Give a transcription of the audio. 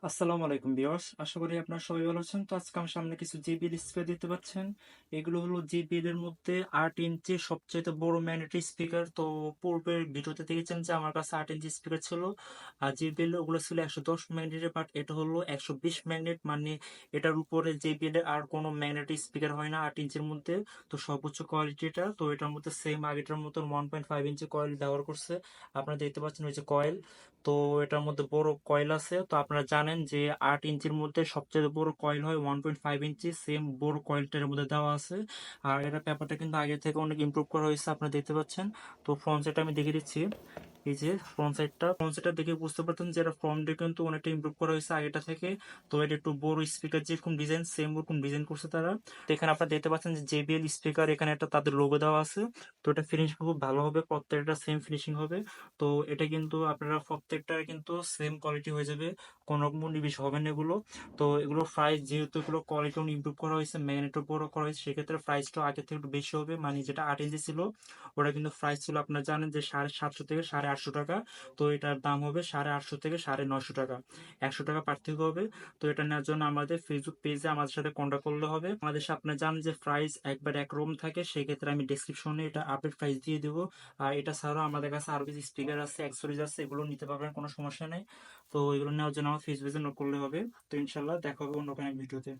আসসালামু আলাইকুম ভিউয়ার্স, আশা করি আপনারা সবাই ভালো আছেন। তো আজকে আমার সামনে কিছু JBL স্পিকার দেখতে পাচ্ছেন। এগুলো হলো JBL এর মধ্যে 8 ইঞ্চি সবচেয়ে বড় ম্যাগনেটিক স্পিকার। তো পূর্বের ভিডিওতে দেখেছেন যে আমার কাছে 8 ইঞ্চি স্পিকার ছিল, আর JBL ওগুলো ছিল 110 ম্যাগনেটের, বাট এটা হলো 120 ম্যাগনেট। মানে এটার উপরে JBL এর আর কোনো ম্যাগনেটিক স্পিকার হয় না 8 ইঞ্চির মধ্যে। তো সর্বোচ্চ কোয়ালিটিটা, তো এটার মধ্যে সেম আগেটার মতন 1.5 ইঞ্চি কয়েল ব্যবহার করছে। আপনারা দেখতে পাচ্ছেন ওই যে কয়েল। তো এটার মধ্যে বড় কয়েল আছে। তো আপনারা জানেন যে 8 ইঞ্চির মধ্যে সবচেয়ে বড় কয়েল হয় 1.5 ইঞ্চি, সেম বড় কয়েলটার মধ্যে দেওয়া আছে। আর এটা পেপারটা কিন্তু আগে থেকে অনেক ইমপ্রুভ করা হয়েছে, আপনারা দেখতে পাচ্ছেন। তো ফ্রন্ট সাইডটা আমি দেখিয়ে দিচ্ছি। এই যে ফ্রন্ট সাইডটা দেখে বুঝতে পারতেন যে এটা ফ্রন্টে কিন্তু অনেকটা ইমপ্রুভ করা হয়েছে আগেটা থেকে। তো এটা একটু বড় স্পিকার, যেরকম ডিজাইন সেম ওরকম ডিজাইন করছে তারা। তো এখানে আপনারা দেখতে পাচ্ছেন যে JBL স্পিকার, এখানে একটা তাদের লোগো দেওয়া আছে। তো এটা ফিনিশিং খুব ভালো হবে, প্রত্যেকটা সেম ফিনিশিং হবে। তো এটা কিন্তু আপনারা প্রত্যেকটা কিন্তু সেম কোয়ালিটি হয়ে যাবে, কোনো রকম নিবিশ হবে না এগুলো। তো এগুলো প্রাইস, যেহেতু এগুলো কোয়ালিটি ইমপ্রুভ করা হয়েছে, ম্যাগনেটও বড় করা হয়েছে, সেক্ষেত্রে প্রাইসটা আগে থেকে একটু বেশি হবে। মানে যেটা 8 ইঞ্চি ছিল ওটা কিন্তু প্রাইস ছিল, আপনারা জানেন যে 750 থেকে 850 টাকা। তো এটার দাম হবে 850 থেকে 950 টাকা, 100 টাকা পার্থক্য হবে। তো এটা নেওয়ার জন্য আমাদের ফেসবুক পেজে আমাদের সাথে কন্ট্যাক্ট করলে হবে। আমাদের সাথে আপনারা জানেন যে প্রাইস একবার একরকম থাকে, সেক্ষেত্রে আমি ডেসক্রিপশনে এটা আপডেট প্রাইস দিয়ে দেবো। আর এটা ছাড়াও আমাদের কাছে আরো কিছু স্পিকার আছে, অ্যাক্সেসরিজ আছে, এগুলো নিতে পারবেন, কোনো সমস্যা নেই। তো এগুলো নেওয়ার জন্য আমার ফেসবুকে নোট করলে হবে। তো ইনশাল্লাহ দেখা হবে অন্য কোনো ভিডিওতে।